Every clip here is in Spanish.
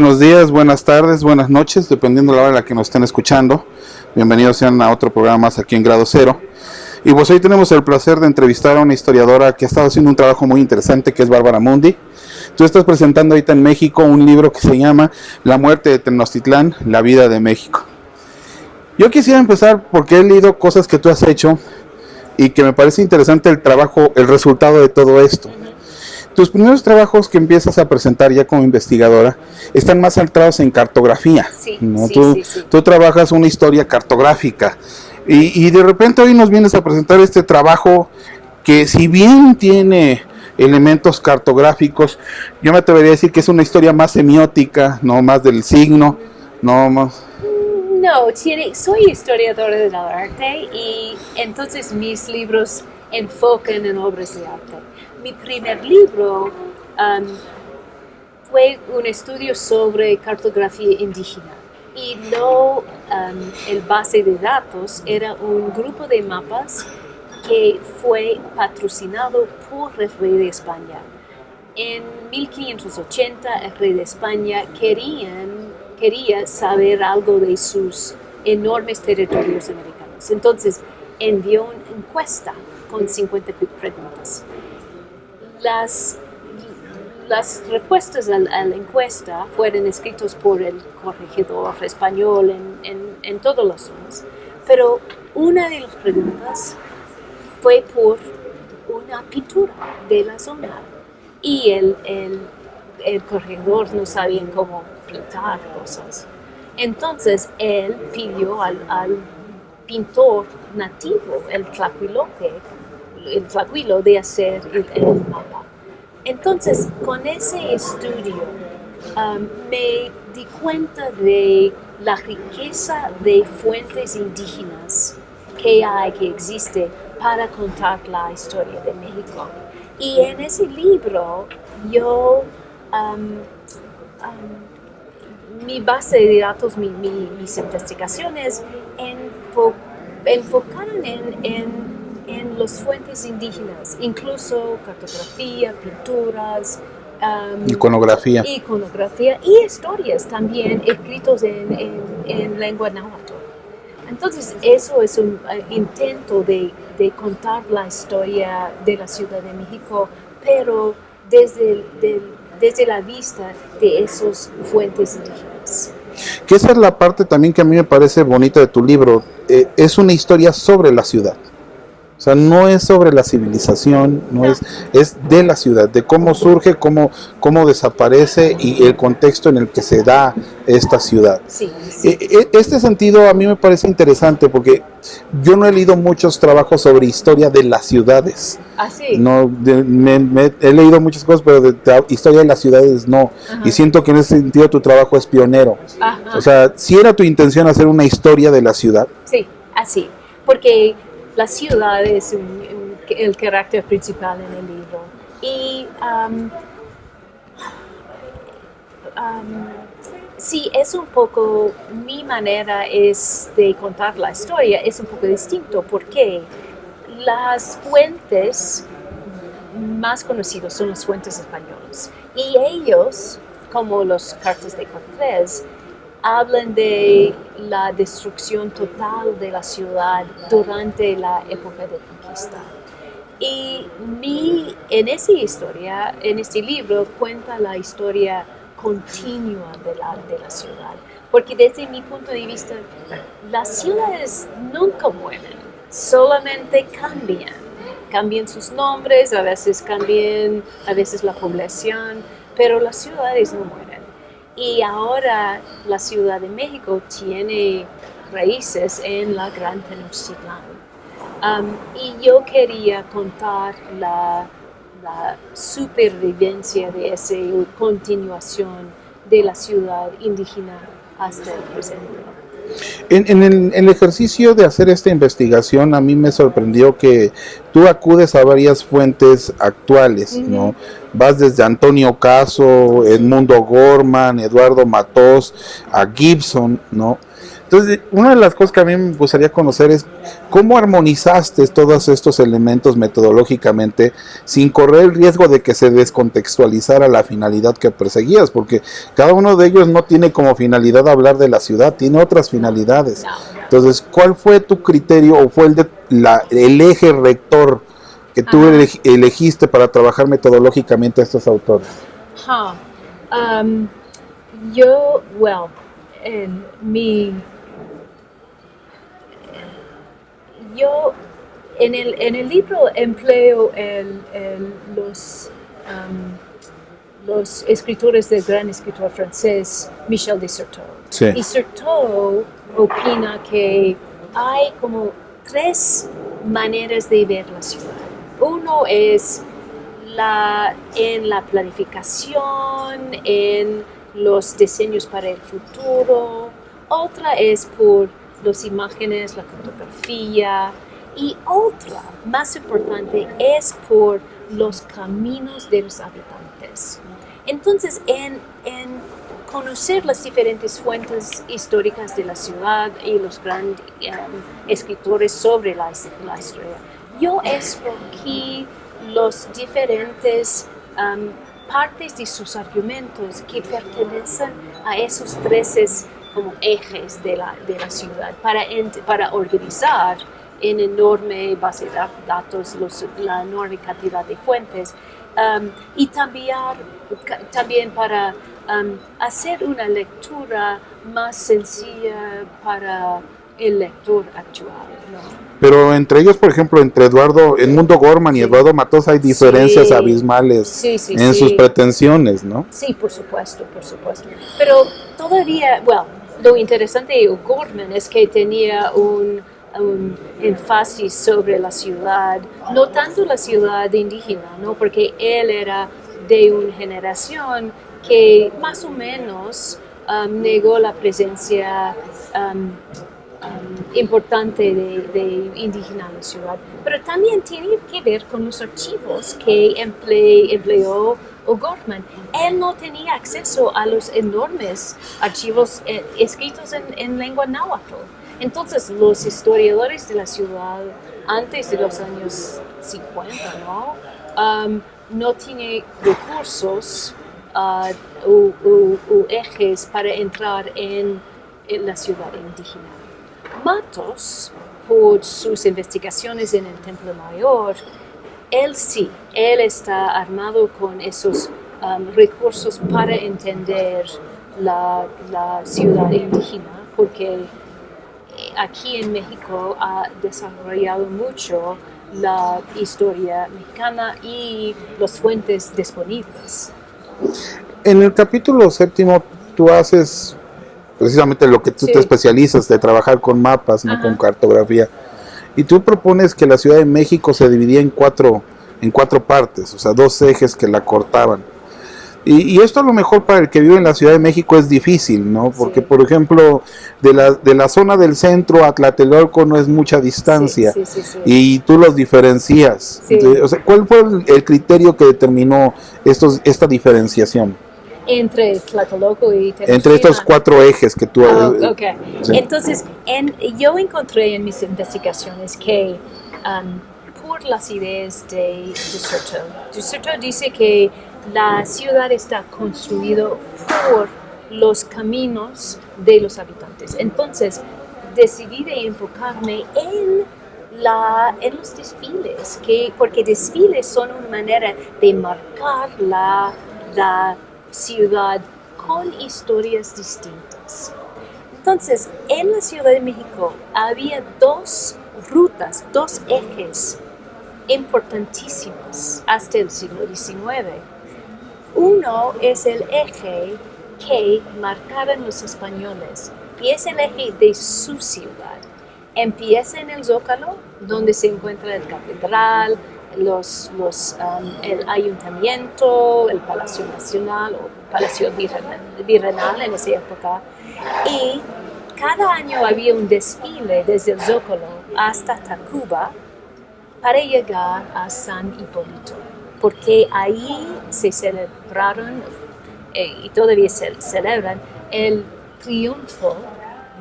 buenos días, buenas tardes, buenas noches, dependiendo de la hora en la que nos estén escuchando. Bienvenidos sean a otro programa más aquí en Grado Cero. Y pues hoy tenemos el placer de entrevistar a una historiadora que ha estado haciendo un trabajo muy interesante, que es Bárbara Mundi. Tú estás presentando ahorita en México un libro que se llama La muerte de Tenochtitlán, la vida de México. Yo quisiera empezar porque he leído cosas que tú has hecho y que me parece interesante el trabajo, el resultado de todo esto. Tus primeros trabajos que empiezas a presentar ya como investigadora están más centrados en cartografía, sí, ¿no? Sí. Tú trabajas una historia cartográfica y de repente hoy nos vienes a presentar este trabajo que, si bien tiene elementos cartográficos, yo me atrevería a decir que es una historia más semiótica, no más del signo, no más... No, soy historiadora del arte y entonces mis libros enfocan en obras de arte. Mi primer libro fue un estudio sobre cartografía indígena y el base de datos era un grupo de mapas que fue patrocinado por el rey de España. En 1580 el rey de España quería saber algo de sus enormes territorios americanos. Entonces envió una encuesta con 50 preguntas. Las respuestas a la encuesta fueron escritas por el corregidor español en todas las zonas, pero una de las preguntas fue por una pintura de la zona y el corregidor no sabía cómo pintar cosas. Entonces él pidió al pintor nativo, el Tlacuilo, de hacer el mapa. Entonces, con ese estudio me di cuenta de la riqueza de fuentes indígenas que existe para contar la historia de México. Y en ese libro yo mi base de datos, mis investigaciones enfocaron en las fuentes indígenas, incluso cartografía, pinturas, iconografía y historias también escritos en lengua náhuatl. Entonces eso es un intento de contar la historia de la Ciudad de México, pero desde la vista de esas fuentes indígenas. Que esa es la parte también que a mí me parece bonita de tu libro. Es una historia sobre la ciudad. O sea, no es sobre la civilización, no. Es de la ciudad, de cómo surge, cómo desaparece y el contexto en el que se da esta ciudad. Sí. Este sentido a mí me parece interesante porque yo no he leído muchos trabajos sobre historia de las ciudades. ¿Ah, sí? No, he leído muchas cosas, pero de historia de las ciudades no. Ajá. Y siento que en ese sentido tu trabajo es pionero. Ajá. O sea, ¿sí era tu intención hacer una historia de la ciudad? Sí, así, porque la ciudad es el carácter principal en el libro. Y sí, es un poco, mi manera es de contar la historia, es un poco distinto, porque las fuentes más conocidas son las fuentes españolas. Y ellos, como los cartas de Cortés, hablan de la destrucción total de la ciudad durante la época de conquista. Y en esa historia, en este libro, cuenta la historia continua de la ciudad. Porque desde mi punto de vista, las ciudades nunca mueren, solamente cambian sus nombres, a veces la población, pero las ciudades no mueren. Y ahora la Ciudad de México tiene raíces en la Gran Tenochtitlán. Y yo quería contar la supervivencia de esa continuación de la ciudad indígena hasta el presente. En el ejercicio de hacer esta investigación, a mí me sorprendió que tú acudes a varias fuentes actuales, uh-huh. ¿no? Vas desde Antonio Caso, Edmundo Gorman, Eduardo Matós, a Gibson, ¿no? Entonces, una de las cosas que a mí me gustaría conocer es cómo armonizaste todos estos elementos metodológicamente sin correr el riesgo de que se descontextualizara la finalidad que perseguías, porque cada uno de ellos no tiene como finalidad hablar de la ciudad, tiene otras finalidades. Entonces, ¿cuál fue tu criterio o fue el eje rector que tú elegiste para trabajar metodológicamente a estos autores? Yo, well, en mi... Yo en el libro empleo los escritores del gran escritor francés Michel de Certeau. Sí. Y Certeau opina que hay como 3 maneras de ver la ciudad. Uno es en la planificación, en los diseños para el futuro. Otra es por las imágenes, la fotografía, y otra, más importante, es por los caminos de los habitantes. Entonces, en conocer las diferentes fuentes históricas de la ciudad y los grandes escritores sobre la historia, yo escogí los diferentes partes de sus argumentos que pertenecen a esos 13 como ejes de la ciudad para organizar en enorme base de datos la enorme cantidad de fuentes y también para hacer una lectura más sencilla para el lector actual, ¿no? Pero entre ellos, por ejemplo, entre Edmundo Gorman y Eduardo Matosas hay diferencias abismales en sus pretensiones, ¿no? Sí, por supuesto. Pero todavía, lo interesante de Gorman es que tenía un énfasis sobre la ciudad, no tanto la ciudad indígena, ¿no? Porque él era de una generación que más o menos negó la presencia importante de indígena en la ciudad, pero también tiene que ver con los archivos que empleó O'Gorman. Él no tenía acceso a los enormes archivos escritos en lengua náhuatl. Entonces, los historiadores de la ciudad antes de los años 50, no tienen recursos o ejes para entrar en la ciudad indígena. Matos, por sus investigaciones en el Templo Mayor, él está armado con esos recursos para entender la ciudad indígena, porque aquí en México ha desarrollado mucho la historia mexicana y las fuentes disponibles. En el capítulo 7 tú haces precisamente lo que tú te especializas, de trabajar con mapas, ¿no? Con cartografía. Y tú propones que la Ciudad de México se dividía en cuatro partes, o sea, 2 ejes que la cortaban. Y esto a lo mejor para el que vive en la Ciudad de México es difícil, ¿no? Porque, por ejemplo, de la zona del centro a Tlatelolco no es mucha distancia, y tú los diferencias. Entonces, o sea, ¿cuál fue el criterio que determinó esta diferenciación? Entre Tlatelolco y Tenochtitlan. Entre estos 4 ejes que tú... Entonces, yo encontré en mis investigaciones que por las ideas de Certeau dice que la ciudad está construida por los caminos de los habitantes. Entonces, decidí de enfocarme en los desfiles, porque desfiles son una manera de marcar la ciudad con historias distintas. Entonces, en la Ciudad de México había 2 rutas, 2 ejes importantísimos hasta el siglo XIX. Uno es el eje que marcaron los españoles y es el eje de su ciudad. Empieza en el Zócalo, donde se encuentra la catedral, el ayuntamiento, el Palacio Nacional o Palacio Virreinal en esa época, y cada año había un desfile desde el Zócalo hasta Tacuba para llegar a San Hipólito, porque ahí se celebraron y todavía se celebran el triunfo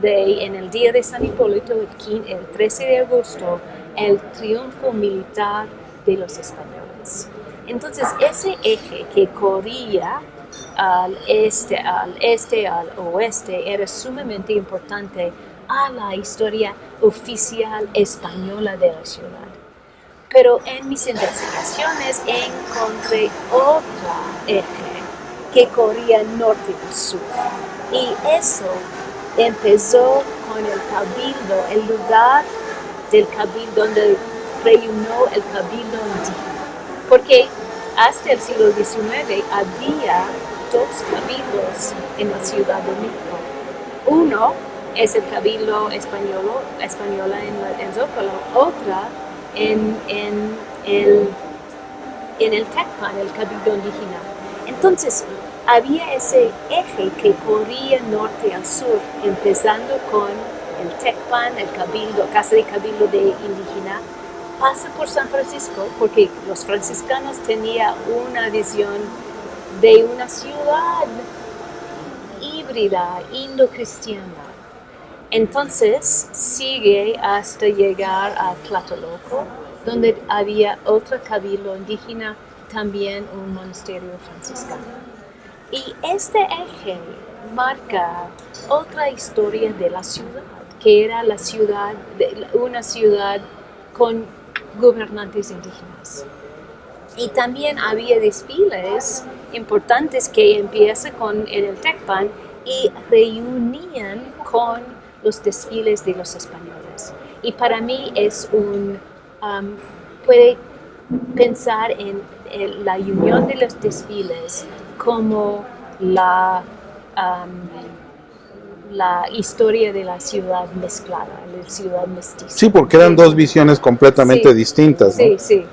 en el día de San Hipólito, el 13 de agosto, el triunfo militar de los españoles. Entonces, ese eje que corría al este, al oeste, era sumamente importante a la historia oficial española de la ciudad. Pero en mis investigaciones encontré otra eje que corría norte y sur. Y eso empezó con el cabildo, el lugar del cabildo donde reunió el cabildo indígena. Porque hasta el siglo XIX había dos cabildos en la Ciudad de México. Uno es el cabildo española en Zócalo, otra en el Tecpan, el cabildo indígena. Entonces, había ese eje que corría norte al sur, empezando con el Tecpan, el cabildo, casa de cabildo de indígena, pasa por San Francisco, porque los franciscanos tenían una visión de una ciudad híbrida, indo-cristiana. Entonces sigue hasta llegar a Tlatelolco, donde había otro cabildo indígena, también un monasterio franciscano. Y este eje marca otra historia de la ciudad, que era una ciudad con gobernantes indígenas. Y también había desfiles importantes que empiezan en el Tecpan y reunían con los desfiles de los españoles. Y para mí puede pensar en la unión de los desfiles como la historia de la ciudad mezclada, la ciudad mestiza. Sí, porque eran dos visiones completamente distintas, ¿no? Sí, sí.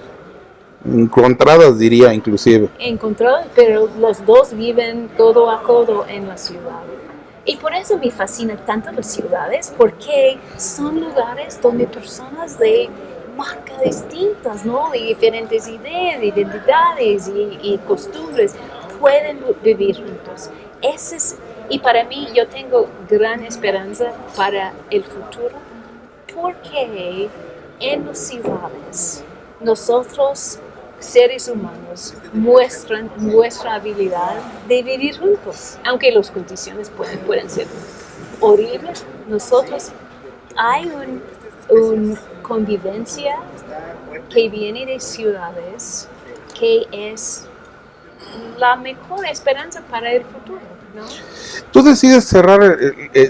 Encontradas, diría, inclusive. Encontradas, pero los dos viven codo a codo en la ciudad. Y por eso me fascinan tanto las ciudades, porque son lugares donde personas de marcas distintas, ¿no? Y diferentes ideas, identidades y costumbres pueden vivir juntos. Y para mí, yo tengo gran esperanza para el futuro, porque en las ciudades nosotros, seres humanos, muestran nuestra habilidad de vivir juntos, aunque las condiciones pueden ser horribles. Nosotros hay una convivencia que viene de ciudades que es la mejor esperanza para el futuro, ¿no? Tú decides cerrar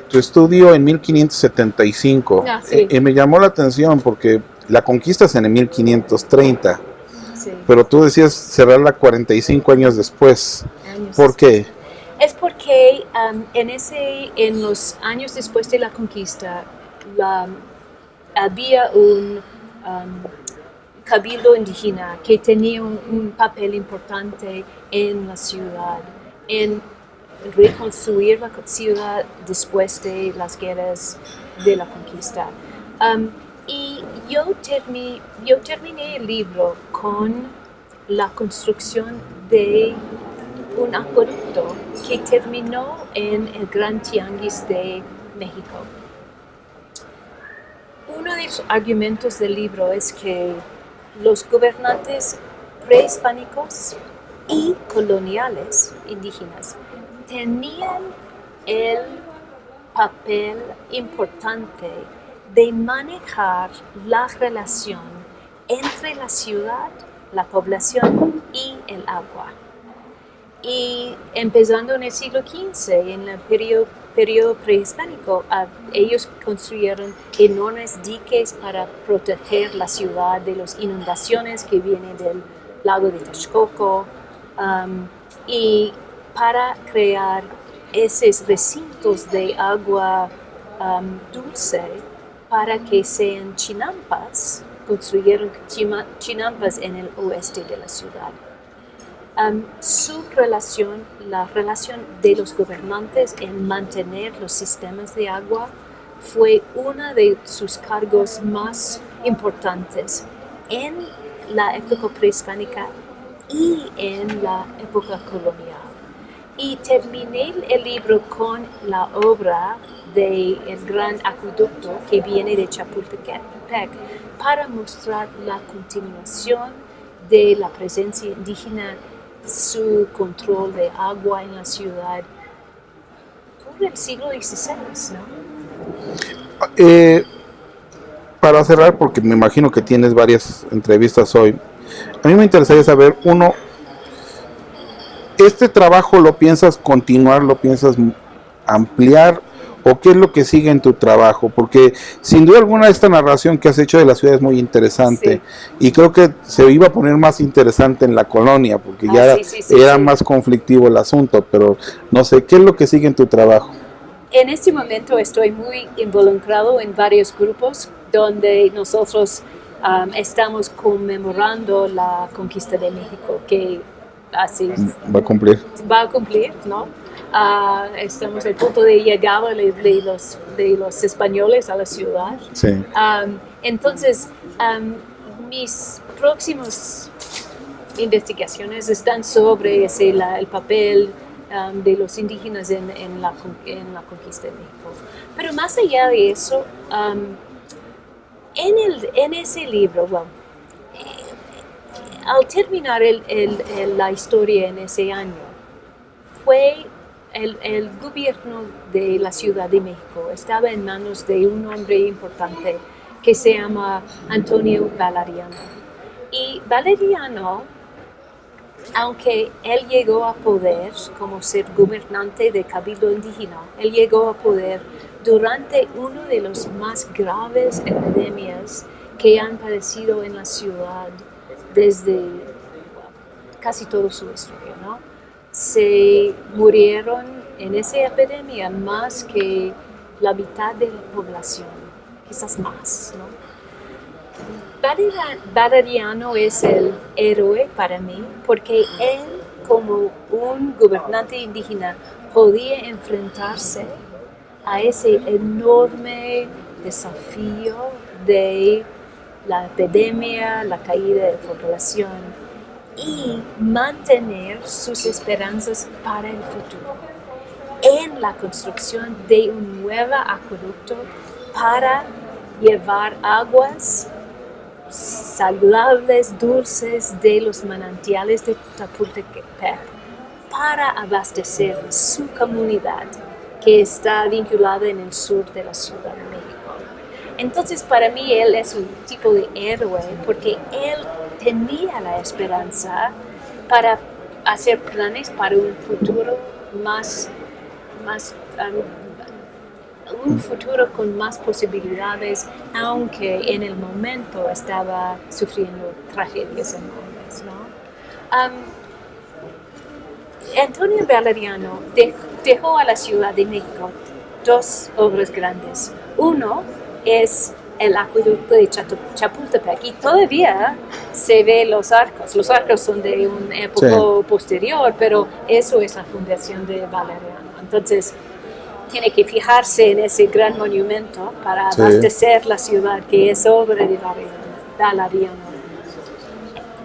tu estudio en 1575 Sí. Y me llamó la atención porque la conquistas en el 1530, Sí. pero tú decías cerrarla 45 años después. ¿Por qué? Es porque en los años después de la conquista había un cabildo indígena que tenía un papel importante en la ciudad, en reconstruir la ciudad después de las guerras de la conquista. Y yo terminé el libro con la construcción de un acueducto que terminó en el Gran Tianguis de México. Uno de los argumentos del libro es que los gobernantes prehispánicos y coloniales indígenas tenían el papel importante de manejar la relación entre la ciudad, la población y el agua. Y empezando en el siglo XV, en el periodo prehispánico, ellos construyeron enormes diques para proteger la ciudad de las inundaciones que vienen del lago de Texcoco, y para crear esos recintos de agua dulce para que sean chinampas. Construyeron chinampas en el oeste de la ciudad. La relación de los gobernantes en mantener los sistemas de agua fue uno de sus cargos más importantes en la época prehispánica y en la época colonial. Y terminé el libro con la obra del gran acueducto que viene de Chapultepec para mostrar la continuación de la presencia indígena, su control de agua en la ciudad por el siglo XVI, ¿no? Para cerrar, porque me imagino que tienes varias entrevistas hoy, a mí me interesaría saber, uno, ¿este trabajo lo piensas continuar, lo piensas ampliar, o qué es lo que sigue en tu trabajo? Porque sin duda alguna esta narración que has hecho de la ciudad es muy interesante, sí. Y creo que se iba a poner más interesante en la colonia, porque ya era más conflictivo el asunto, pero no sé, ¿qué es lo que sigue en tu trabajo? En este momento estoy muy involucrado en varios grupos donde nosotros estamos conmemorando la conquista de México, que así va a cumplir, ¿no? Estamos al punto de llegada de los españoles a la ciudad. Sí. Entonces, mis próximas investigaciones están sobre el papel de los indígenas en la conquista de México. Pero más allá de eso, en ese libro, al terminar la historia en ese año, fue el gobierno de la Ciudad de México estaba en manos de un hombre importante que se llama Antonio Valeriano. Y Valeriano, aunque él llegó a poder como ser gobernante de Cabildo Indígena, él llegó a poder durante uno de los más graves epidemias que han padecido en la ciudad desde casi toda su historia, ¿no? Se murieron en esa epidemia más que la mitad de la población, quizás más, ¿no? Valeriano es el héroe para mí porque él, como un gobernante indígena, podía enfrentarse a ese enorme desafío de la epidemia, la caída de la población y mantener sus esperanzas para el futuro en la construcción de un nuevo acueducto para llevar aguas saludables, dulces de los manantiales de Chapultepec para abastecer su comunidad que está vinculada en el sur de la Ciudad de México. Entonces, para mí, él es un tipo de héroe porque él tenía la esperanza para hacer planes para un futuro un futuro con más posibilidades, aunque en el momento estaba sufriendo tragedias enormes, ¿no? Antonio Valeriano dejó a la Ciudad de México dos obras grandes. Uno es el acueducto de Chapultepec y todavía se ve los arcos. Los arcos son de una época posterior, pero eso es la fundación de Valeriano. Entonces, tiene que fijarse en ese gran monumento para abastecer la ciudad, que es obra de Valeriano.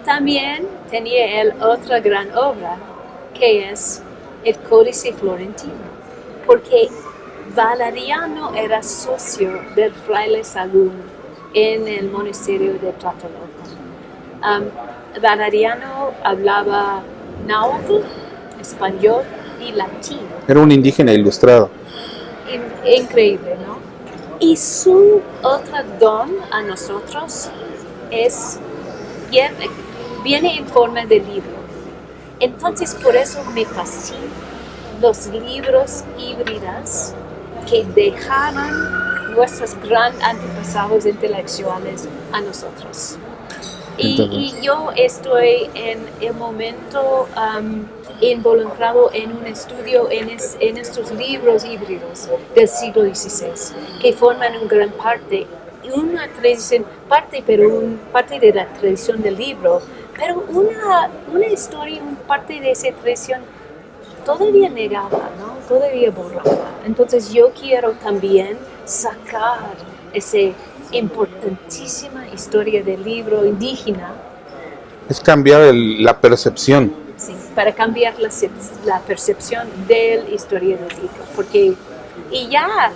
También tenía él otra gran obra, que es el Códice Florentino, porque Valeriano era socio del fraile Sagún en el monasterio de Tlatelolco. Valeriano hablaba náhuatl, español y latín. Era un indígena ilustrado. Increíble, ¿no? Y su otro don a nosotros viene en forma de libro. Entonces, por eso me fascinan los libros híbridos que dejaron nuestros grandes antepasados intelectuales a nosotros. Y yo estoy en el momento involucrado en un estudio en estos libros híbridos del siglo XVI, que forman una gran parte, una tradición, parte de la tradición del libro, pero una historia, una parte de esa tradición todavía negada, ¿no? Todavía borrada. Entonces yo quiero también sacar esa importantísima historia del libro indígena. Es cambiar la percepción. Sí, para cambiar la percepción de la historia del libro. Porque, y ya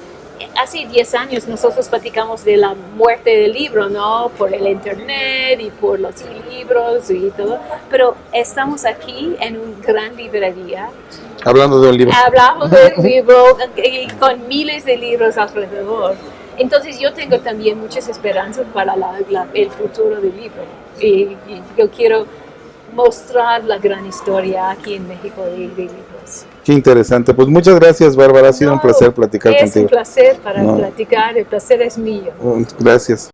hace 10 años nosotros platicamos de la muerte del libro, ¿no? Por el internet y por los libros y todo, pero estamos aquí en una gran librería. Hablando de un libro. Hablamos del libro con miles de libros alrededor. Entonces yo tengo también muchas esperanzas para el futuro del libro. Y yo quiero mostrar la gran historia aquí en México de libros. Qué interesante. Pues muchas gracias, Bárbara. Ha sido un placer platicar contigo. Es un placer para platicar. El placer es mío. Gracias.